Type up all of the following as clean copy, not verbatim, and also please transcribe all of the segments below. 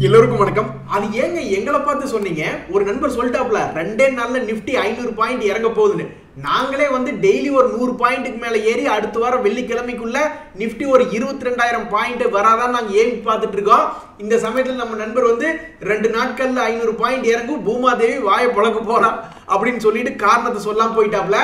எல்லோருக்கும் வணக்கம். அது ஏங்க எங்களை பார்த்து சொன்னீங்க? ஒரு நண்பர் சொல்லிட்டாப்ல 2 நாள்ல நிஃப்டி 500 பாயிண்ட் இறங்க போகுதுன்னு. நாங்களே வந்து டெய்லி ஒரு 100 பாயிண்ட்டுக்கு மேல ஏறி அடுத்த வாரம் வெள்ளிக்கிழமைக்குள்ள நிஃப்டி ஒரு 22,000 பாயிண்ட் வராதான் நாங்க ஏறி பார்த்துட்டு இருக்கோம். இந்த சமயத்தில் நம்ம நண்பர் வந்து 2 நாட்கள்ல 500 பாயிண்ட் இறங்கும், பூமாதேவி வாயை பழக்க போறா அப்படின்னு சொல்லிட்டு காரணத்தை சொல்லாம போயிட்டாப்ல.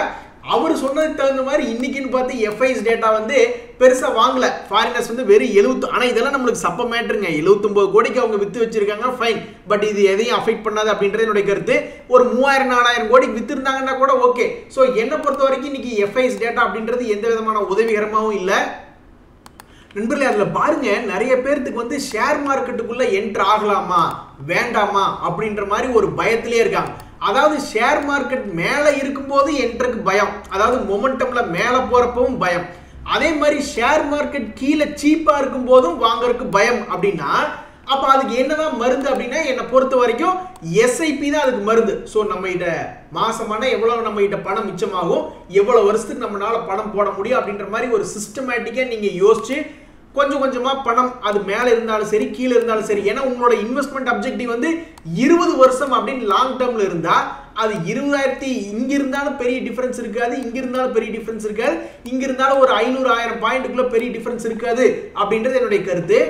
அவர் சொன்னதுக்கு தகுந்த மாதிரி இன்னைக்குன்னு பார்த்து எஃப்ஐஎஸ் டேட்டா வந்து பெருசா வாங்கல. ஃபாரினர்ஸ் வந்து வெறும் 70, ஆனா இதெல்லாம் நம்மளுக்கு சப்ப மேட்டருங்க. 79 கோடிக்கு அவங்க வித்து வச்சிருக்காங்க, ஃபைன். பட் இது எதையும் அஃபெக்ட் பண்ணாது அப்படின்றது என்னுடைய கருத்து. ஒரு 3000-4000 கோடிக்கு வித்து இருந்தாங்கன்னா கூட ஓகே. ஸோ என்னை பொறுத்த வரைக்கும் இன்னைக்கு எஃப்ஐஎஸ் டேட்டா அப்படின்றது எந்த விதமான உதவிகரமாகவும் இல்லை. நண்பர்களே, அதுல பாருங்க, நிறைய பேர்த்துக்கு வந்து ஷேர் மார்க்கெட்டுக்குள்ள என்டர் ஆகலாமா வேண்டாமா அப்படின்ற மாதிரி ஒரு பயத்திலே இருக்காங்க. அதாவது ஷேர் மார்க்கெட் மேல இருக்கும்போது என்ட்ருக்கு பயம், அதாவது மொமெண்டம்ல மேல போறப்பவும் பயம். அதே மாதிரி ஷேர் மார்க்கெட் கீழே சீப்பா இருக்கும் போதும் வாங்கறதுக்கு பயம். அப்படின்னா அப்ப அதுக்கு என்னதான் மருந்து அப்படின்னா, என்னை பொறுத்த வரைக்கும் எஸ்ஐபி தான் அதுக்கு மருந்து. ஸோ நம்ம கிட்ட மாசமான எவ்வளவு நம்ம கிட்ட பணம் மிச்சமாகும், எவ்வளவு வருஷத்துக்கு நம்மளால பணம் போட முடியும் அப்படின்ற மாதிரி ஒரு சிஸ்டமேட்டிக்கா நீங்க யோசிச்சு கொஞ்சம் கொஞ்சமா பணம் அது மேல இருந்தாலும் சரி கீழே இருந்தாலும் சரி, ஏன்னா உங்களோட இன்வெஸ்ட்மெண்ட் அப்ஜெக்டிவ் வந்து 20 வருஷம் அப்படின்னு லாங் டேர்ம்ல இருந்தா அது 20,000 இங்க இருந்தாலும் பெரிய டிஃபரன்ஸ் இருக்காது, இங்க இருந்தாலும் பெரிய டிஃபரன்ஸ் இருக்காது, இங்க இருந்தாலும் ஒரு 500-1000 பாயிண்ட்டுக்குள்ள பெரிய டிஃபரன்ஸ் இருக்காது அப்படின்றது என்னுடைய கருத்து.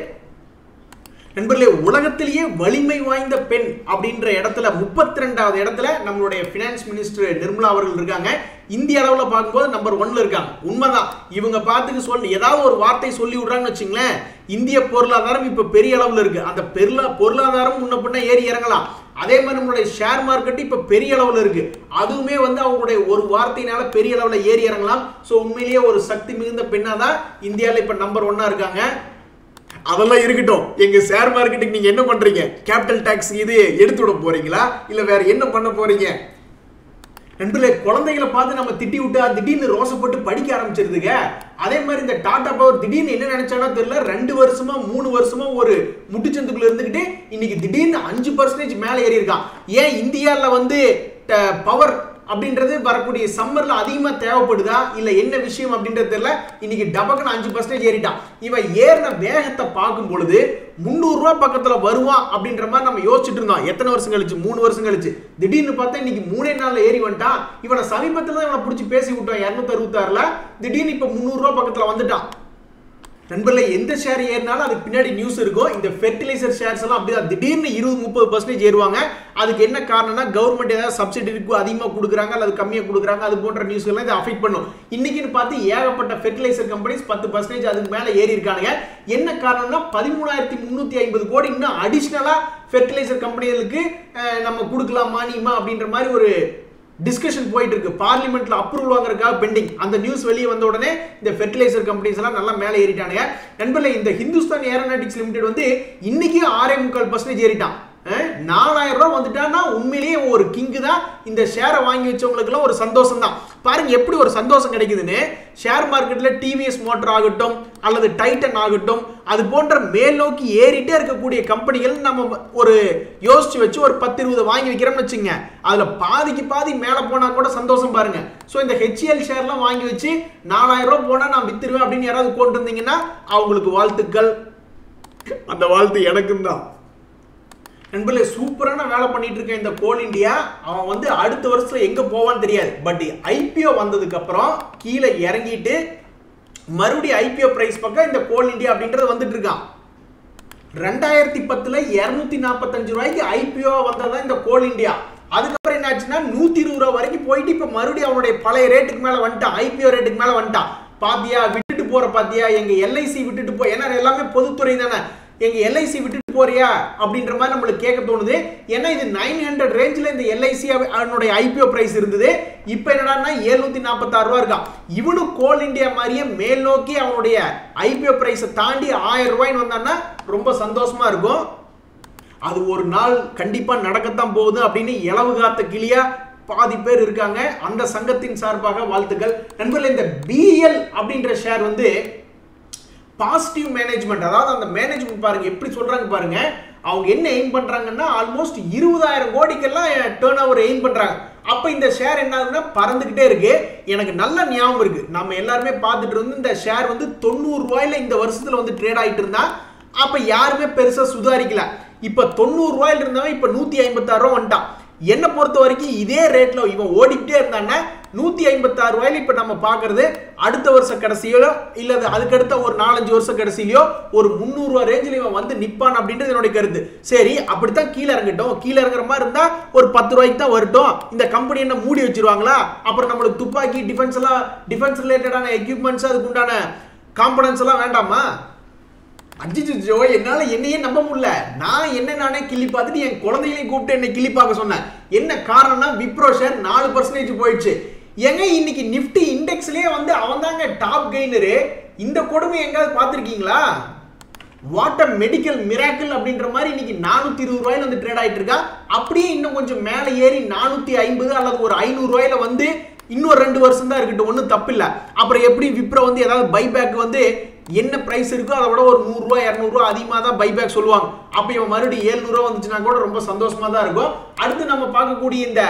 நண்பர்களே, உலகத்திலேயே வலிமை வாய்ந்த பெண் அப்படின்ற இடத்துல 32வது இடத்துல நம்மளுடைய பினான்ஸ் மினிஸ்டர் நிர்மலா அவர்கள் இருக்காங்க. இந்திய அளவில் பார்க்கும்போது நம்பர் 1ல இருக்காங்க. உண்மைதான். இவங்க பார்த்துக்கு சொல்லி ஏதாவது ஒரு வார்த்தை சொல்லி விடுறாங்கன்னு வச்சுங்களேன், இந்திய பொருளாதாரம் இப்ப பெரிய அளவில் இருக்கு. அந்த பொருளாதாரம் முன்ன பின்ன ஏறி இறங்கலாம். அதே மாதிரி நம்மளுடைய ஷேர் மார்க்கெட் இப்ப பெரிய அளவில் இருக்கு. அதுவுமே வந்து அவங்களுடைய ஒரு வார்த்தையினால பெரிய அளவில் ஏறி இறங்கலாம். ஸோ உண்மையிலேயே ஒரு சக்தி மிகுந்த பெண்ணா தான் இந்தியாவில் இப்ப நம்பர் 1ஆ இருக்காங்க. அதெல்லாம் இருக்கட்டும். எங்க ஷேர் மார்க்கெட்டுக்கு நீங்க என்ன பண்றீங்க? கேபிட்டல் டாக்ஸ் இது எடுத்து விட போறீங்களா, இல்ல வேற என்ன பண்ண போறீங்க? நண்பர்களே, குழந்தைகளை பார்த்து நம்ம திட்டி விட்டா திடீர்னு ரோசப்பட்டு படிக்க ஆரம்பிச்சிருதுங்க. அதே மாதிரி இந்த டாடா பவர் திடீர்னு என்ன நினைச்சானோ தெரியல, 2 வருஷமா 3 வருஷமா ஒரு முட்டுச்சந்துக்குள்ள இருந்துகிட்டு இன்னைக்கு திடீர்னு 5% மேல ஏறி இருக்கான். ஏன் இந்தியாவில் வந்து பவர் அப்படின்றது வரக்கூடிய சம்மர்ல அதிகமா தேவைப்படுதா இல்ல என்ன விஷயம் அப்படின்றது தெரியல. இன்னைக்கு டபக்குன்னு 5% ஏறிட்டான். இவன் ஏறின வேகத்தை பார்க்கும் பொழுது 300 ரூபாய் பக்கத்துல வருவான் அப்படின்ற மாதிரி நம்ம யோசிச்சுட்டு இருந்தோம். எத்தனை வருஷம் கழிச்சு? 3 வருஷம் கழிச்சு. திடீர்னு பார்த்தா இன்னைக்கு 3 நாள்ல ஏறி வந்துட்டான். இவனை சமீபத்துல தான் இவனை பிடிச்சி பேசி விட்டான் 266ல. திடீர்னு இப்ப 300 ரூபாய் பக்கத்துல வந்துட்டான். நண்பர்களே, எந்த ஷேர் ஏறினாலும் அதுக்கு பின்னாடி நியூஸ் இருக்கும். இந்த ஃபெர்டிலைசர் ஷேர்ஸ் எல்லாம் அப்படிதான் திடீர்னு 20-30% ஏறுவாங்க. அதுக்கு என்ன காரணம்னா, கவர்மெண்ட் ஏதாவது சப்சிடி அதிகமாக கொடுக்குறாங்க அல்லது கம்மியாக கொடுக்குறாங்க, அது போன்ற நியூஸ் எல்லாம் இதை அஃபெக்ட் பண்ணும். இன்னைக்குன்னு பார்த்து ஏகப்பட்ட ஃபெர்டிலைசர் கம்பெனிஸ் 10% அதுக்கு மேலே ஏறி இருக்காங்க. என்ன காரணம்னா 13,350 கோடி இன்னும் அடிஷ்னலா ஃபெர்டிலைசர் கம்பெனிகளுக்கு நம்ம கொடுக்கலாம் மானியமா அப்படின்ற மாதிரி ஒரு டிஸ்கஷன் போயிட்டு இருக்கு. பார்லிமெண்ட்ல அப்ரூவல் வாங்குறதுக்காக பெண்டிங். அந்த நியூஸ் வெளியே வந்த உடனே இந்த ஃபெர்டிலைசர் கம்பெனிஸ் எல்லாம் நல்லா மேலே ஏறிட்டானுங்க. நண்பர்களே, இந்த ஹிந்துஸ்தான் ஏரோநாட்டிக்ஸ் லிமிடெட் வந்து இன்னைக்கு 6.25% ஏறிட்டான். 4,000 ரூபாய் வந்துட்டான்னா உண்மையிலேயே ஒரு கிங்கு தான். இந்த ஷேரை வாங்கி வச்சவங்களுக்கு எல்லாம் ஒரு சந்தோஷம் தான். பாருங்க எப்படி ஒரு சந்தோஷம் கிடைக்குதுன்னு. ஷேர் மார்க்கெட்ல டிவிஎஸ் மோட்டார் ஆகட்டும் அல்லது டைட்டன் ஆகட்டும், அது போன்ற மேல் நோக்கி ஏறிட்டே இருக்கக்கூடிய கம்பெனிகள் நம்ம ஒரு யோசிச்சு வச்சு ஒரு 10-20 வாங்கி வைக்கிறோம்னு வச்சுங்க, அதுல பாதிக்கு பாதி மேல போனா கூட சந்தோஷம் பாருங்க. ஸோ இந்த ஹெச்எல் ஷேர்லாம் வாங்கி வச்சு 4,000 ரூபாய் போனா நான் வித்துருவேன் அப்படின்னு யாராவது கொண்டு வந்தீங்கன்னா அவங்களுக்கு வாழ்த்துக்கள். அந்த வாழ்த்து எனக்கும் தான். நண்பர்களே, சூப்பரான வேலை பண்ணிட்டு இருக்க இந்த கோல் இண்டியா, அவன் வந்து அடுத்த வருஷத்துல எங்க போவான்னு தெரியாது. பட் ஐபிஓ வந்ததுக்கு அப்புறம் கீழே இறங்கிட்டு மறுபடியும் ஐபிஓ பிரைஸ் பக்கம் இந்த கோல் இண்டியா அப்படின்றது வந்துட்டு இருக்கான். 2010ல 245 ரூபாய்க்கு ஐபிஓ வந்ததான் இந்த கோல் இண்டியா. அதுக்கப்புறம் என்ன ஆச்சுன்னா 120 ரூபாய் வரைக்கும் போயிட்டு இப்ப மறுபடியும் அவனுடைய பழைய ரேட்டுக்கு மேல வந்துட்டான். ஐபிஓ ரேட்டுக்கு மேல வந்துட்டான். பாத்தியா, விட்டுட்டு போற பாத்தியா, எங்க எல்ஐசி விட்டுட்டு போ, ஏன்னா எல்லாமே பொதுத்துறை தானே, எங்க எல்ஐசி விட்டுட்டு போறியா அப்படின்ற மாதிரி நம்மளுக்கு கேட்க தோணுது. ஏன்னா இது 900 ரேஞ்சில் இந்த எல்ஐசி அவனுடைய ஐபிஓ பிரைஸ் இருந்தது. இப்போ என்னடான்னா 746 ரூபா இருக்கான். இவனும் கோல் இண்டியா மாதிரியே மேல் நோக்கி அவனுடைய ஐபிஓ பிரைஸை தாண்டி 1000 ரூபாய்ன்னு வந்தான்னா ரொம்ப சந்தோஷமா இருக்கும். அது ஒரு நாள் கண்டிப்பா நடக்கத்தான் போகுது அப்படின்னு இலவு காத்த கிளியா பாதி பேர் இருக்காங்க. அந்த சங்கத்தின் சார்பாக வாழ்த்துக்கள். நண்பர்களே, இந்த பிஎல் அப்படின்ற ஷேர் வந்து பாசிட்டிவ் மேனேஜ்மெண்ட், அதாவது அந்த மேனேஜ்மெண்ட் பாருங்க எப்படி சொல்றாங்க பாருங்க. அவங்க என்ன எய்ம் பண்றாங்கன்னா ஆல்மோஸ்ட் 20,000 கோடிக்கெல்லாம் டேர்ன் ஓவர் எய்ம் பண்றாங்க. அப்ப இந்த ஷேர் என்ன ஆகுதுன்னா பறந்துகிட்டே இருக்கு. எனக்கு நல்ல ஞாபகம் இருக்கு, நம்ம எல்லாருமே பார்த்துட்டு இருந்து இந்த ஷேர் வந்து 90 ரூபாயில இந்த வருஷத்துல வந்து ட்ரேட் ஆயிட்டு இருந்தா அப்ப யாருமே பெருசா சுதாரிக்கல. இப்ப 90 ரூபாயில இருந்தவன் இப்ப 156 ரூபாய் வந்துட்டான். என்ன பொறுத்த வரைக்கும் இதே ரேட்ல இவன் ஓடிக்கிட்டே இருந்தான்னா 156 ரூபாயில இப்ப நம்ம பாக்குறது அடுத்த வருஷ கடைசியிலோ இல்ல அதுக்கடுத்த ஒரு 4-5 வருஷம் கடைசியிலோ ஒரு 300 ரூபாய் ரேஞ்சில் இவன் வந்து நிப்பான் அப்படின்றது என்னுடைய கருத்து. சரி, அப்படித்தான் கீழே இறங்கட்டும். கீழே இறங்குற மாதிரி இருந்தா ஒரு 10 ரூபாய்க்கு தான் வரட்டும். இந்த கம்பெனி என்ன மூடி வச்சிருவாங்களா? அப்புறம் நம்மளுக்கு துப்பாக்கி டிஃபென்ஸ் ரிலேட்டடான எக்யூப்மெண்ட்ஸ் அதுக்கு உண்டான காம்பனன்ட்ஸ் எல்லாம் வேண்டாமா? அஜிஜோ, என்னால என்னையே நம்ப முடியல. நான் நானே கிள்ளி பார்த்துட்டு என் குழந்தைகளையும் கூப்பிட்டு என்னை கிள்ளி பார்க்க சொன்னேன். என்ன காரணம்னா விப்ரோ ஷேர் 4% போயிடுச்சு. ஏங்க இன்னைக்கு நிஃப்டி இண்டெக்ஸ்லயே வந்து அவன் தாங்க டாப் கெய்னரு. இந்த கொடுமை எங்காவது பார்த்திருக்கீங்களா? வாட் அ மெடிக்கல் மிராக்கிள் அப்படின்ற மாதிரி இன்னைக்கு 420 ரூபாயில வந்து ட்ரேட் ஆயிட்டு இருக்கா. அப்படியே இன்னும் கொஞ்சம் மேலே ஏறி 450 அல்லது ஒரு 500 ரூபாயில வந்து இன்னொரு 2 வருஷம் தான் இருக்கட்டும், ஒன்றும் தப்பு இல்லை. அப்புறம் எப்படி விப்ரோ வந்து ஏதாவது பைபேக் வந்து என்ன பிரைஸ் இருக்கோ அதை விட ஒரு 100 ரூபாய் 200 ரூபாய் அதிகமாக தான் பைபேக் சொல்லுவாங்க. அப்போ இவன் மறுபடியும் 700 ரூபாய் வந்துச்சுன்னா கூட ரொம்ப சந்தோஷமா தான் இருக்கும். அடுத்து நம்ம பார்க்கக்கூடிய இந்த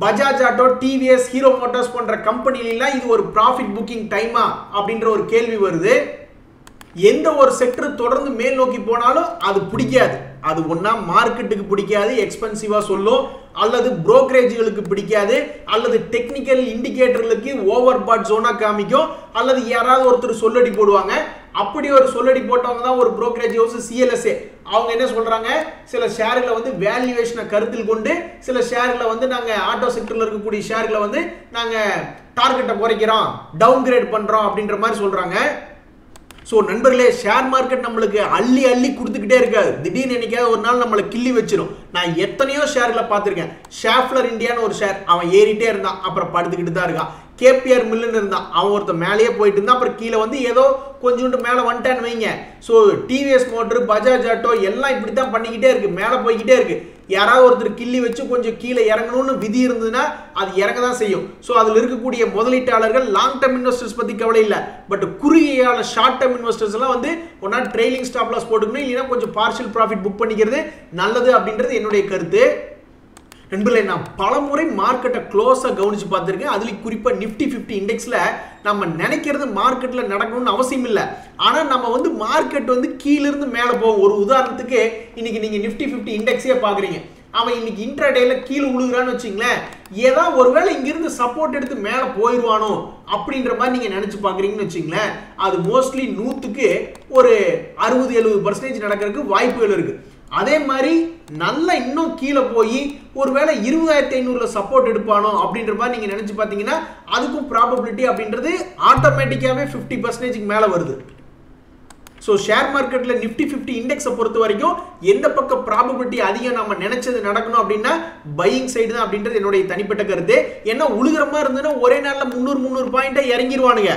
Bajaj auto, TVS, hero Motors போன்ற கம்பெனிலாம் இது ஒரு ப்ராஃபிட் புக்கிங் டைமா அப்படின்ற ஒரு கேள்வி வருது. எந்த ஒரு செக்டர் தொடர்ந்து மேல் நோக்கி போனாலும் அது பிடிக்காது. அது ஒன்னா மார்க்கெட்டுக்கு பிடிக்காது, எக்ஸ்பென்சிவா சொல்லும், அல்லது புரோக்கரேஜ்களுக்கு பிடிக்காது, அல்லது டெக்னிக்கல் இண்டிகேட்டர்களுக்கு ஓவர் பாட் ஜோனா காமிக்கும், அல்லது யாராவது ஒருத்தர் சொல்லடி போடுவாங்க. அப்படி ஒரு சொல்லடி போட்டவங்க தான் ஒரு புரோக்கரேஜ் ஹவுஸ் சிஎல்எஸ்ஏ. அவங்க என்ன சொல்றாங்க, சில ஷேர்களை வந்து வேல்யூவேஷனை கருத்தில் கொண்டு சில ஷேர்களை வந்து நாங்க ஆட்டோ செக்டர்ல இருக்கக்கூடிய ஷேர்களை வந்து நாங்க டார்கெட்டை குறைக்கிறோம், டவுன் கிரேட் பண்றோம் அப்படின்ற மாதிரி சொல்றாங்க. ஸோ நண்பர்களே, ஷேர் மார்க்கெட் நம்மளுக்கு அள்ளி அள்ளி கொடுத்துக்கிட்டே இருக்காது. திடீர்னு என்னைக்காவது ஒரு நாள் நம்மளை கிள்ளி வச்சிடும். நான் எத்தனையோ ஷேர்களை பார்த்துருக்கேன். ஷாஃப்லர் இந்தியான்னு ஒரு ஷேர், அவன் ஏறிட்டே இருந்தான், அப்புறம் படுத்துக்கிட்டு தான் இருக்கான். கேபிஆர் மில்லுன்னு இருந்தான், அவன் ஒருத்தர் மேலேயே போயிட்டு இருந்தான், அப்புறம் கீழே வந்து ஏதோ கொஞ்சோண்டு மேலே வந்துட்டான்னு வைங்க. So TVS motor, Bajaj auto எல்லாம் இப்படி தான் பண்ணிக்கிட்டே இருக்கு, மேலே போய்கிட்டே இருக்கு. யாராவது ஒருத்தர் கிள்ளி வச்சு கொஞ்சம் கீழே இறங்கணும்னு விதி இருந்ததுன்னா அது இறங்க தான் செய்யும். ஸோ அதில் இருக்கக்கூடிய முதலீட்டாளர்கள் லாங் டர்ம் இன்வெஸ்டர்ஸ் பற்றி கவலை இல்லை. பட் குறுகிய ஷார்ட் டர்ம் இன்வெஸ்டர்ஸ் எல்லாம் வந்து ஒன்னா ட்ரெயிலிங் ஸ்டாப் லாஸ் போட்டுக்கணும், இல்லைன்னா கொஞ்சம் பார்ஷியல் ப்ராஃபிட் புக் பண்ணிக்கிறது நல்லது அப்படின்றது என்னுடைய கருத்து. நண்பர்களே, நான் பலமுறை மார்க்கெட்டை க்ளோஸாக கவனிச்சு பார்த்துருக்கேன். அதுலேயும் குறிப்பாக நிஃப்டி 50 இண்டெக்ஸில் நம்ம நினைக்கிறது மார்க்கெட்டில் நடக்கணும்னு அவசியம் இல்லை. ஆனால் நம்ம வந்து மார்க்கெட் வந்து கீழிருந்து மேலே போகும். ஒரு உதாரணத்துக்கு இன்னைக்கு நீங்கள் நிஃப்டி 50 இண்டெக்ஸே பார்க்குறீங்க, அவன் இன்னைக்கு இன்ட்ராடேல கீழே விழுகிறான்னு வச்சுங்களேன், ஏதாவது ஒருவேளை இங்கிருந்து சப்போர்ட் எடுத்து மேலே போயிடுவானோ அப்படின்ற மாதிரி நீங்கள் நினச்சி பார்க்குறீங்கன்னு வச்சுங்களேன், அது மோஸ்ட்லி 100க்கு ஒரு 60-70% நடக்கிறதுக்கு வாய்ப்புகள் இருக்குது. அதே மாதிரி நல்லா இன்னும் கீழே போய் ஒருவேளை 20,500 சப்போர்ட் எடுப்பானோ அப்படின்ற மாதிரி நீங்க நினைச்சு பார்த்தீங்கன்னா அதுக்கும் ப்ராபபிலிட்டி அப்படின்றது ஆட்டோமேட்டிக்காவே 50% மேலே வருது. ஸோ ஷேர் மார்க்கெட்ல நிஃப்டி 50 இண்டெக்ஸை பொறுத்த வரைக்கும் எந்த பக்கம் ப்ராபபிலிட்டி அதிகம் நம்ம நினைச்சது நடக்கணும் அப்படின்னா பையிங் சைடு தான் அப்படின்றது என்னுடைய தனிப்பட்ட கருத்து. ஏன்னா உழுகிற மாதிரி இருந்ததுன்னா ஒரே நாளில் 300 பாயிண்டா இறங்கிடுவானுங்க.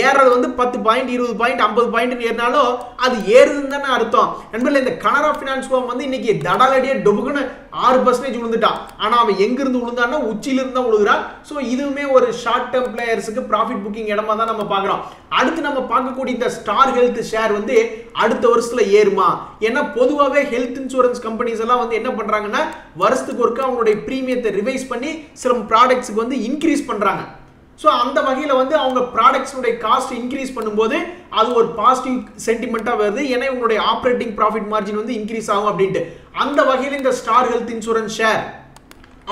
ஏறது வந்து 10 பாயிண்ட் 20 பாயிண்ட் 50 பாயிண்ட் ஏறினாலும் அது ஏறுதுன்னு தானே அர்த்தம். நண்பர்களே, இந்த கனரா ஃபினான்ஸ் வந்து இன்னைக்கு தடாலடியே டொபுக்குன்னு 6% விழுந்துட்டான். ஆனால் அவன் எங்கிருந்து விழுந்தான்னா உச்சியிலிருந்து தான் விழுகிறான். ஸோ இதுவுமே ஒரு ஷார்ட் டேர்ம் பிளேயர்ஸுக்கு ப்ராஃபிட் புக்கிங் இடமா தான் நம்ம பார்க்குறோம். அடுத்து நம்ம பார்க்கக்கூடிய இந்த ஸ்டார் ஹெல்த் ஷேர் வந்து அடுத்த வருஷத்துல ஏறுமா? ஏன்னா பொதுவாகவே ஹெல்த் இன்சூரன்ஸ் கம்பெனிஸ் எல்லாம் வந்து என்ன பண்றாங்கன்னா வருஷத்துக்கு ஒருக்க அவங்களுடைய பிரீமியத்தை ரிவைஸ் பண்ணி சில ப்ராடக்ட்ஸ்க்கு வந்து இன்க்ரீஸ் பண்றாங்க. ஸோ அந்த வகையில் வந்து அவங்க ப்ராடக்ட்ஸுடைய காஸ்ட் இன்க்ரீஸ் பண்ணும்போது அது ஒரு பாசிட்டிவ் சென்டிமெண்ட்டாக வருது. ஏன்னா உங்களுடைய ஆப்ரேட்டிங் ப்ராஃபிட் மார்ஜின் வந்து இன்க்ரீஸ் ஆகும் அப்படின்ட்டு. அந்த வகையில் இந்த ஸ்டார் ஹெல்த் இன்சூரன்ஸ் ஷேர்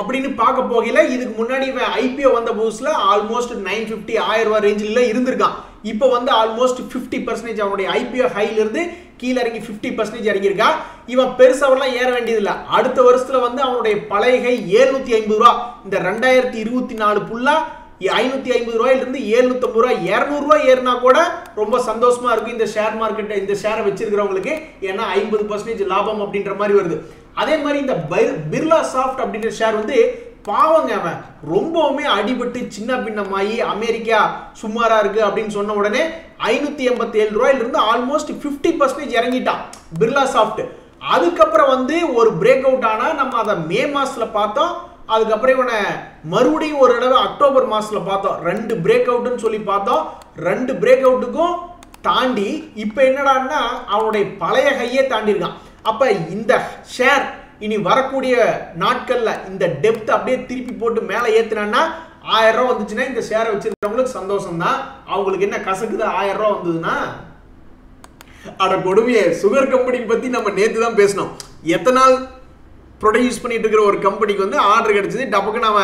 அப்படின்னு பார்க்க போகல, இதுக்கு முன்னாடி ஐபிஓ வந்த புதுசுல ஆல்மோஸ்ட் 950 1000 ரூபாய் ரேஞ்சில் இருந்திருக்கான். இப்போ வந்து ஆல்மோஸ்ட் 50% அவனுடைய ஐபிஓ ஹைல இருந்து கீழே இறங்கி 50% இறங்கியிருக்கா. இவன் பெருசாவெல்லாம் ஏற வேண்டியதில்லை. அடுத்த வருஷத்துல வந்து அவனுடைய பழைய ஹை 750 ரூபா. இந்த 2024 புல்லா 550 ரூபாயிலிருந்து 750 ரூபாய் 200 ரூபாய் ஏறினா கூட ரொம்ப சந்தோஷமா இருக்கும் இந்த ஷேர் மார்க்கெட், இந்த ஷேரை வச்சிருக்கிறவங்களுக்கு. ஏன்னா 50% லாபம் அப்படின்ற மாதிரி வருது. அதே மாதிரி இந்த பிர்லா சாஃப்ட் அப்படின்ற ஷேர் வந்து பாவங்க, அவன் ரொம்பவுமே அடிபட்டு சின்ன பின்னமாயி அமெரிக்கா சுமாரா இருக்கு அப்படின்னு சொன்ன உடனே 587 ரூபாயிலிருந்து ஆல்மோஸ்ட் 50% இறங்கிட்டான் பிர்லா சாஃப்ட். அதுக்கப்புறம் வந்து ஒரு பிரேக் அவுட் ஆனா நம்ம அதை மே மாசத்துல பார்த்தோம். அதுக்கப்புறம் இவனை மறுபடியும் ஒரு தடவை அக்டோபர் மாசத்துல பார்த்தோம். 2 பிரேக் அவுட்னு சொல்லி பார்த்தோம். 2 பிரேக் அவுட்டுக்கும் தாண்டி இப்ப என்னடான்னா அவனுடைய பழைய ஹையே தாண்டி இருக்கான். அப்ப இந்த ஷேர் இனி வரக்கூடிய நாட்கள்ல இந்த டெப்த் அப்படியே திருப்பி போட்டு மேலே ஏத்துனா 1000 ரூபாய் வந்துச்சுன்னா இந்த ஷேரை வச்சிருக்கிறவங்களுக்கு சந்தோஷம் தான். அவங்களுக்கு என்ன கசக்குது 1000 ரூபாய் வந்ததுன்னா. அட கொடுமையே, சுகர் கம்பெனி பத்தி நம்ம நேத்து தான் பேசணும். எத்தனால் ப்ரொடியூஸ் பண்ணிட்டு இருக்கிற ஒரு கம்பெனிக்கு வந்து ஆர்டர் கிடைச்சது, டப்புக்கு நாம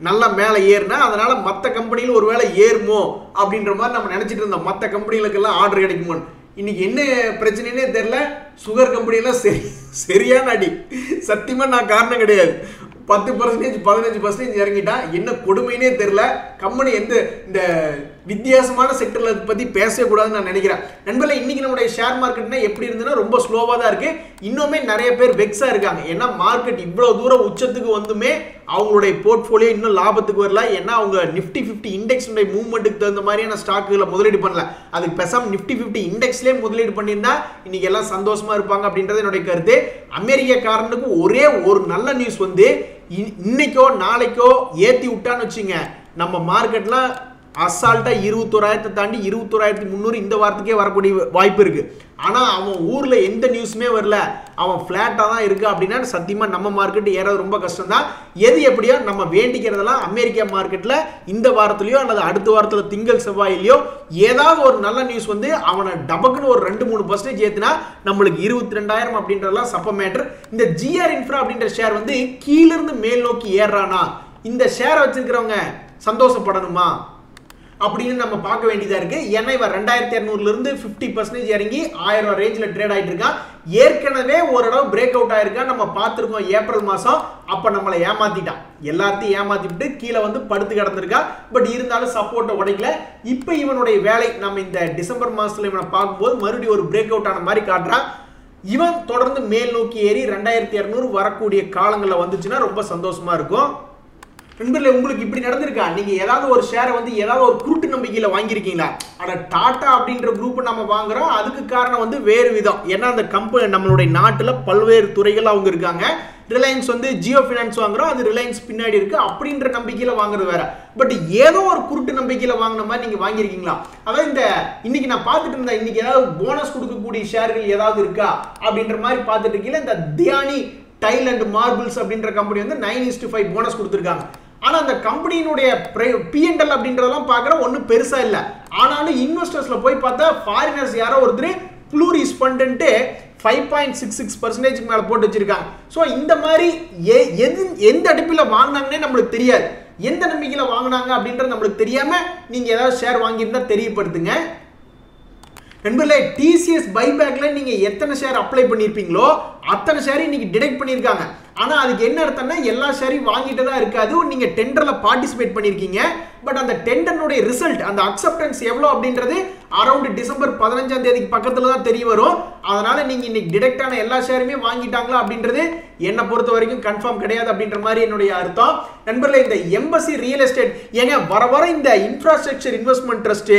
நல்லா மேலே ஏறினா அதனால மற்ற கம்பெனியில் ஒரு வேளை ஏறுமோ அப்படின்ற மாதிரி நம்ம நினைச்சிட்டு இருந்தோம். மற்ற கம்பெனிகளுக்கெல்லாம் ஆர்டர் கிடைக்குமோன்னு. இன்னைக்கு என்ன பிரச்சனைனே தெரியல. சுகர் கம்பெனியெல்லாம் சரியான அடி. சத்தியமா நான் காரணம் கிடையாது. 10% 15% இறங்கிட்டா என்ன கொடுமைனே தெரியல. கம்பெனி எந்த இந்த வித்தியாசமான செக்டர்ல பத்தி பேசவே கூடாதுன்னு நான் நினைக்கிறேன். நண்பர்களே, இன்னைக்கு நம்மளுடைய ஷேர் மார்க்கெட்னா எப்படி இருந்துன்னா ரொம்ப ஸ்லோவா தான் இருக்கு. இன்னுமே நிறைய பேர் வெக்ஸா இருக்காங்க. ஏன்னா மார்க்கெட் இவ்வளவு தூரம் உச்சத்துக்கு வந்துமே அவங்களுடைய போர்ட்ஃபோலியோ இன்னும் லாபத்துக்கு வரல. ஏன்னா அவங்க நிஃப்டி 50 இண்டெக்ஸ் மூவ்மெண்ட்டுக்கு தகுந்த மாதிரியான ஸ்டாக்குகளை முதலீடு பண்ணல. அதுக்கு பேசாம நிஃப்டி 50 இண்டெக்ஸ்லேயே முதலீடு பண்ணியிருந்தா இன்னைக்கு எல்லாம் சந்தோஷமா இருப்பாங்க அப்படின்றது என்னுடைய கருத்து. அமெரிக்காரனுக்கு ஒரே ஒரு நல்ல நியூஸ் வந்து இன்னைக்கோ நாளைக்கோ ஏத்தி விட்டான்னு வச்சுங்க, நம்ம மார்க்கெட்ல அசால்ட்டா 21,000 தாண்டி 21,300 இந்த வாரத்துக்கே வரக்கூடிய வாய்ப்பு இருக்கு. ஆனா அவன் ஊர்ல எந்த நியூஸுமே வரல, அவன் பிளாட்டா தான் இருக்கு அப்படின்னா சத்தியமா நம்ம மார்க்கெட் ஏறது ரொம்ப கஷ்டம் தான். எது எப்படியோ நம்ம வேண்டிக்கிறதெல்லாம் அமெரிக்கா மார்க்கெட்ல இந்த வாரத்திலயோ அல்லது அடுத்த வாரத்துல திங்கள் செவ்வாயிலையோ ஏதாவது ஒரு நல்ல நியூஸ் வந்து அவனை டபக்குன்னு ஒரு 2-3% ஏத்துனா நம்மளுக்கு 22,000 அப்படின்றதெல்லாம் சப்ப மேட்டர். இந்த ஜிஆர் இன்ஃப்ரா அப்படின்ற ஷேர் வந்து கீழ இருந்து மேல் நோக்கி ஏறானா இந்த ஷேரை வச்சிருக்கிறவங்க சந்தோஷப்படணுமா அப்படின்னு நம்ம பார்க்க வேண்டியதா இருக்கு. ஏன்னா இவன் 2,200 இருந்து 50% இறங்கி 1000 ரேஞ்சில் ட்ரேட் ஆயிட்டு இருக்கான். ஏற்கனவே ஓரளவு பிரேக் அவுட் ஆயிருக்கா நம்ம பார்த்துருக்கோம் ஏப்ரல் மாசம். அப்ப நம்மளை ஏமாத்திட்டான், எல்லாத்தையும் ஏமாத்திட்டு கீழே வந்து படுத்து கிடந்திருக்கா. பட் இருந்தாலும் சப்போர்ட்டை உடைக்கல. இப்போ இவனுடைய வேலை நம்ம இந்த டிசம்பர் மாசத்துல இவனை பார்க்கும்போது மறுபடியும் ஒரு பிரேக் அவுட் ஆன மாதிரி காட்டுறான். இவன் தொடர்ந்து மேல் நோக்கி ஏறி 2,200 வரக்கூடிய காலங்களில் வந்துச்சுன்னா ரொம்ப சந்தோஷமா இருக்கும். நண்பர்களே, உங்களுக்கு இப்படி நடந்திருக்கா? நீங்க ஏதாவது ஒரு ஷேரை வந்து ஏதாவது ஒரு குருட்டு நம்பிக்கையில வாங்கியிருக்கீங்களா? ஆனா டாடா அப்படின்ற குரூப் நம்ம வாங்குறோம், அதுக்கு காரணம் வந்து வேறு விதம். ஏன்னா அந்த கம்பெனி நம்மளுடைய நாட்டுல பல்வேறு துறைகள் அவங்க இருக்காங்க. ரிலையன்ஸ் வந்து ஜியோ ஃபினான்ஸ் வாங்குறோம், அது ரிலையன்ஸ் பின்னாடி இருக்கு அப்படின்ற நம்பிக்கையில வாங்குறது வேற. பட் ஏதோ ஒரு குருட்டு நம்பிக்கையில வாங்கின மாதிரி நீங்க வாங்கியிருக்கீங்களா? அதாவது இந்த இன்னைக்கு நான் பார்த்துட்டு இருந்தேன், இன்னைக்கு ஏதாவது போனஸ் கொடுக்கக்கூடிய ஷேர்கள் ஏதாவது இருக்கா அப்படின்ற மாதிரி பார்த்துட்டு இருக்கீங்களா? இந்த தியானி டைல் அண்ட் மார்பிள்ஸ் அப்படின்ற கம்பெனி வந்து 9:5 போனஸ் கொடுத்துருக்காங்க. ஆனா அந்த கம்பெனியினுடைய P&L அப்படின்றதெல்லாம் பார்க்குற ஒன்றும் பெருசா இல்லை. ஆனாலும் இன்வெஸ்டர்ஸ்ல போய் பார்த்தா ஃபாரினர்ஸ் யாரோ ஒருத்தர் ப்ளூரிஸ் ஃபண்டுன்ட்டு 5.66% மேலே போட்டு வச்சிருக்காங்க. ஸோ இந்த மாதிரி எந்த அடிப்பில் வாங்கினாங்கன்னே நம்மளுக்கு தெரியாது. எந்த நம்பிக்கையில வாங்கினாங்க அப்படின்றது நம்மளுக்கு தெரியாம நீங்க ஏதாவது ஷேர் வாங்கியிருந்தா தெரியப்படுத்துங்க. நண்பர்களே, டிசிஎஸ் பைபேக்ல நீங்க எத்தனை ஷேர் அப்ளை பண்ணிருப்பீங்களோ அத்தனை ஷேர் இன்னைக்கு டிடெக்ட் பண்ணிருக்காங்க. ஆனா அதுக்கு என்ன அர்த்தம்னா எல்லா ஷேரையும் வாங்கிட்டு தான் இருக்காது. நீங்க டெண்டர்ல பார்ட்டிசிபேட் பண்ணிருக்கீங்க. பட் அந்த டெண்டர்னுடைய ரிசல்ட், அந்த அக்செப்டன்ஸ் எவ்வளோ அப்படின்றது அரௌண்ட் டிசம்பர் 15ஆம் தேதிக்கு பக்கத்துல தான் தெரிய வரும். அதனால நீங்க இன்னைக்கு டிடெக்ட் ஆன எல்லா ஷேருமே வாங்கிட்டாங்களா அப்படின்றது என்னை பொறுத்த வரைக்கும் கன்ஃபார்ம் கிடையாது அப்படின்ற மாதிரி என்னுடைய அர்த்தம். நண்பர்களே, இந்த எம்பசி ரியல் எஸ்டேட் ஏங்க வர இந்த infrastructure investment trust,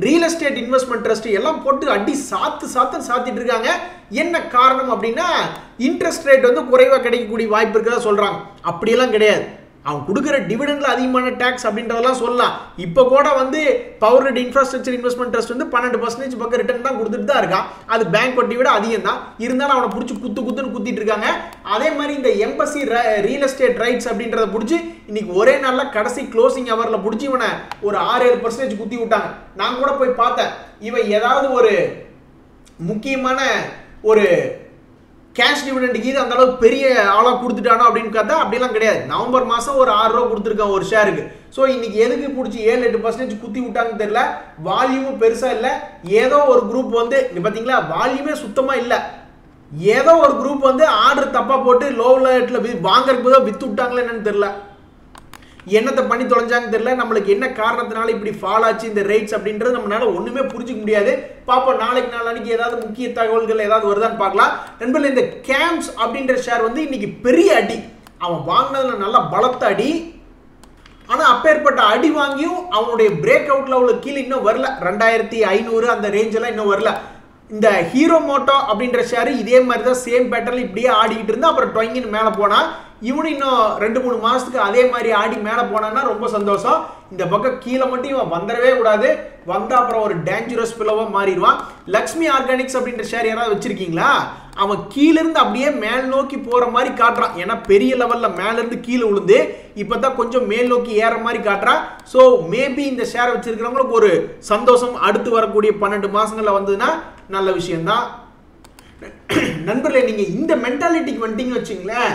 real estate investment trust எல்லாம் போட்டு அடி சாத்திட்டு இருக்காங்க. என்ன காரணம் அப்படின்னா இன்ட்ரெஸ்ட் ரேட் வந்து குறைவா கிடைக்கக்கூடிய வாய்ப்பு இருக்கிறதா சொல்றாங்க. அப்படியெல்லாம் கிடையாது. அவன் கொடுக்குற டிவிடெண்ட்ல அதிகமான டாக்ஸ் அப்படின்றதெல்லாம் சொல்லலாம். இப்போ கூட வந்து power grid infrastructure investment trust வந்து 12% பக்கம் ரிட்டர்ன் தான் கொடுத்துட்டு தான் இருக்கான். அது பேங்க் வட்டி விட அதிகம் தான். இருந்தாலும் அவனை பிடிச்சி குத்துன்னு குத்திட்டு இருக்காங்க. அதே மாதிரி இந்த எம்பசி ரியல் எஸ்டேட் ரைட்ஸ் அப்படின்றத பிடிச்சி இன்னைக்கு ஒரே நாள்ல கடைசி க்ளோசிங் ஹவர்ல பிடிச்சி இவனை ஒரு 6-7% குத்தி விட்டாங்க. நான் கூட போய் பார்த்தேன், இவன் ஏதாவது ஒரு முக்கியமான ஒரு கேஷ் டிவிடெண்ட் அந்த அளவுக்கு பெரிய ஆளா கொடுத்துட்டானோ அப்படின்னு பார்த்தா அப்படிலாம் கிடையாது. நவம்பர் மாசம் ஒரு 6 ரூபா கொடுத்துருக்கான் ஒரு ஷேருக்கு. ஸோ இன்னைக்கு எதுக்கு பிடிச்சி 7-8% குத்தி விட்டாங்கன்னு தெரியல. வால்யூமும் பெருசா இல்லை. ஏதோ ஒரு குரூப் வந்து பார்த்தீங்களா, வால்யூமே சுத்தமா இல்லை. ஏதோ ஒரு குரூப் வந்து ஆர்டர் தப்பா போட்டு லோவில் வாங்கறதுக்கு தான் வித்து விட்டாங்களே என்னன்னு தெரியல. என்னத்தை பண்ணி தொலைஞ்சாங்க தெரியல. நம்மளுக்கு என்ன காரணத்தினால இப்படி ஃபால் ஆச்சு இந்த ரேட்ஸ் அப்படின்றது நம்மளால ஒண்ணுமே புரிஞ்சிக்க முடியாது. பாப்போம் நாளைக்கு ஏதாவது முக்கிய தகவல்கள் ஏதாவது வருதான்னு பார்க்கலாம். நண்பர்களே, இந்த கேம்ஸ் அப்படின்ற ஷேர் வந்து இன்னைக்கு பெரிய அடி. அவன் வாங்கினதுல நல்ல பலத்த அடி. ஆனா அப்பேற்பட்ட அடி வாங்கியும் அவனுடைய பிரேக் அவுட் லெவலுக்கு கீழே இன்னும் வரல. 2,500 அந்த ரேஞ்ச் எல்லாம் இன்னும் வரல. இந்த ஹீரோ மோட்டோ அப்படின்ற ஷேர் இதே மாதிரி தான் சேம் பேட்டர்ல இப்படியே ஆடிக்கிட்டு இருந்தா அப்புறம் டொங்கின்னு மேலே போனா இவனு இன்னும் 2-3 மாசத்துக்கு அதே மாதிரி ஆடி மேல போனான்னா ரொம்ப சந்தோஷம். இந்த பக்கம் கீழே மட்டும் இவன் வந்துடவே கூடாது. வந்தா அப்புறம் ஒரு டேஞ்சரஸ் பிளவா மாறிடுவான். லக்ஷ்மி ஆர்கானிக்ஸ் அப்படின்ற ஷேர் யாராவது வச்சிருக்கீங்களா? அவன் கீழ இருந்து அப்படியே மேல் நோக்கி போற மாதிரி காட்டுறான். ஏன்னா பெரிய லெவல்ல மேல இருந்து கீழே விழுந்து இப்பதான் கொஞ்சம் மேல் நோக்கி ஏற மாதிரி காட்டுறான். சோ மேபி இந்த ஷேர் வச்சிருக்கிறவங்களுக்கு ஒரு சந்தோஷம். அடுத்து வரக்கூடிய 12 மாசங்கள்ல வந்ததுன்னா நல்ல விஷயம் தான். நண்பர்களே, நீங்க இந்த மென்டாலிட்டிக்கு வந்துட்டீங்கன்னு வச்சுங்களேன்,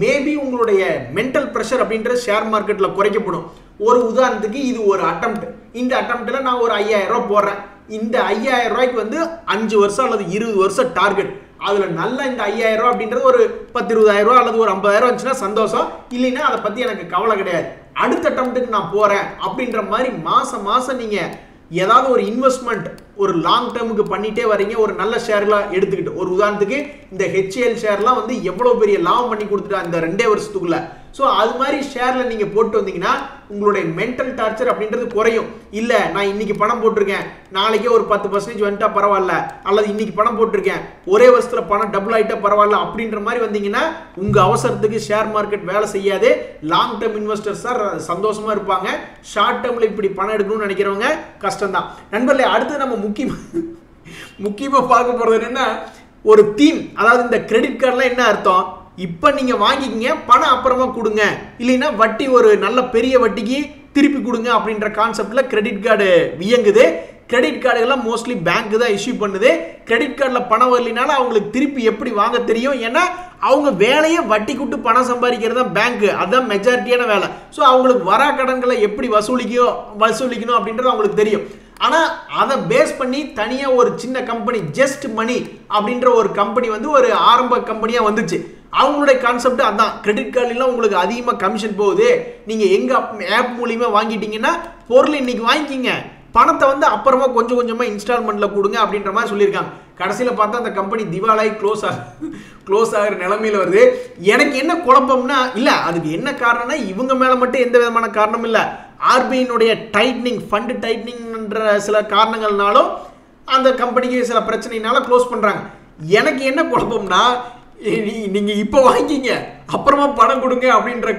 மேபி உங்களுடைய மென்டல் பிரஷர் அப்படின்ற ஷேர் மார்க்கெட்ல குறைக்கப்படும். ஒரு உதாரணத்துக்கு இது ஒரு அட்டெம்ப்ட். இந்த அட்டெம்ப்ட்ல நான் ஒரு 5000 ரூபாய் போடுறேன். இந்த 5000 ரூபாய்க்கு வந்து 5 வருஷம் அல்லது 20 வருஷம் டார்கெட். அதுல நல்ல இந்த 5000 ரூபாய் அப்படின்றது ஒரு 10-20,000 ரூபாய் அல்லது ஒரு 50,000 வந்துச்சுன்னா சந்தோஷம். இல்லைன்னா அதை பத்தி எனக்கு கவலை கிடையாது. அடுத்த அட்டெம்ப்ட்டுக்கு நான் போறேன் அப்படின்ற மாதிரி மாசம் மாசம் நீங்க ஏதாவது ஒரு இன்வெஸ்ட்மெண்ட் ஒரு லாங் டேர்முக்கு பண்ணிட்டே வரீங்க. ஒரு நல்ல ஷேர்லாம் எடுத்துக்கிட்டு, ஒரு உதாரணத்துக்கு இந்த HCL ஷேர்லாம் வந்து எவ்வளவு பெரிய லாபம் பண்ணி கொடுத்துட்டா இந்த 2 வருஷத்துக்குள்ள. ஸோ அது மாதிரி ஷேர்ல நீங்க போட்டு வந்தீங்கன்னா உங்களுடைய மென்டல் டார்ச்சர் அப்படின்றது குறையும். இல்ல நான் இன்னைக்கு பணம் போட்டிருக்கேன், நாளைக்கே ஒரு 10% வந்துட்டா பரவாயில்ல, அல்லது இன்னைக்கு பணம் போட்டிருக்கேன் ஒரே வருஷத்துல பணம் டபுள் ஆயிட்டா பரவாயில்ல அப்படின்ற மாதிரி வந்தீங்கன்னா உங்க அவசரத்துக்கு ஷேர் மார்க்கெட் வேலை செய்யாது. லாங் டேர்ம் இன்வெஸ்டர்ஸ் தான் சந்தோஷமா இருப்பாங்க. ஷார்ட் டேர்ம்ல இப்படி பணம் எடுக்கணும்னு நினைக்கிறவங்க கஷ்டம் தான். நண்பர்களே, அடுத்து நம்ம முக்கியமா பார்க்க போறது என்னன்னா ஒரு தீம். அதாவது இந்த கிரெடிட் கார்டுல என்ன அர்த்தம்? இப்ப நீங்க வாங்கிக்கிங்க, பணம் அப்புறமா கொடுங்க, இல்லைன்னா வட்டி ஒரு நல்ல பெரிய வட்டிக்கு திருப்பி கொடுங்க அப்படின்ற கான்செப்ட்ல கிரெடிட் கார்டு இயங்குது. கிரெடிட் கார்டுகள்லாம் மோஸ்ட்லி பேங்க் தான் இஷ்யூ பண்ணுது. கிரெடிட் கார்டில் பணம் வரலினால அவங்களுக்கு திருப்பி எப்படி வாங்க தெரியும். ஏன்னா அவங்க வேலையை வட்டி கூட்டு பணம் சம்பாதிக்கிறது தான் பேங்க். அதுதான் மெஜாரிட்டியான வேலை. ஸோ அவங்களுக்கு வரா கடன்களை எப்படி வசூலிக்கணும் அப்படின்றது அவங்களுக்கு தெரியும். ஆனால் அதை பேஸ் பண்ணி தனியாக ஒரு சின்ன கம்பெனி ஜஸ்ட் மணி அப்படின்ற ஒரு கம்பெனி வந்து ஒரு ஆரம்ப கம்பெனியாக வந்துச்சு. அவங்களுடைய கான்செப்ட் அதான். கிரெடிட் கார்டுலாம் உங்களுக்கு அதிகமாக கமிஷன் போகுது, நீங்கள் எங்கள் ஆப் மூலியமா வாங்கிட்டீங்கன்னா பொருள் இன்னைக்கு வாங்கிக்கிங்க, பணத்தை வந்து அப்புறமா கொஞ்சம் கொஞ்சமாக இன்ஸ்டால்மெண்ட்ல கொடுங்க அப்படின்ற மாதிரி சொல்லியிருக்காங்க. கடைசியில் பார்த்தா அந்த கம்பெனி திவாலாகி க்ளோஸ் ஆகிற நிலைமையில வருது. எனக்கு என்ன குழப்பம்னா, இல்லை அதுக்கு என்ன காரணம்னா இவங்க மேலே மட்டும் எந்த விதமான காரணமும் இல்லை. ஆர்பிஐனுடைய டைட்னிங், ஃபண்டு டைட்னிங்ன்ற சில காரணங்கள்னாலும் அந்த கம்பெனிக்கு சில பிரச்சனைனால க்ளோஸ் பண்ணுறாங்க. எனக்கு என்ன குழப்பம்னா, நீங்கள் இப்போ வாங்கிக்கிங்க அப்புறமா பணம் கொடுங்க அப்படின்ற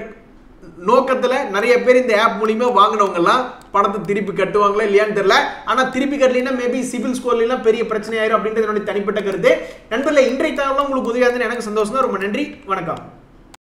நோக்கத்தில் நிறைய பேர் இந்த ஆப் மூலியமா வாங்கினவங்கலாம் பணத்தை திருப்பி கட்டுவாங்களா இல்லையான்னு தெரியல. ஆனால் திருப்பி கட்டலைன்னா மேபி சிபில் ஸ்கோர்லாம் பெரிய பிரச்சனை ஆயிரும் அப்படின்றது என்னுடைய தனிப்பட்ட கருத்து. நண்பர்களே, இன்றைய தகவலாம் உங்களுக்கு உதவியாக இருந்தது எனக்கு சந்தோஷம் தான். ரொம்ப நன்றி, வணக்கம்.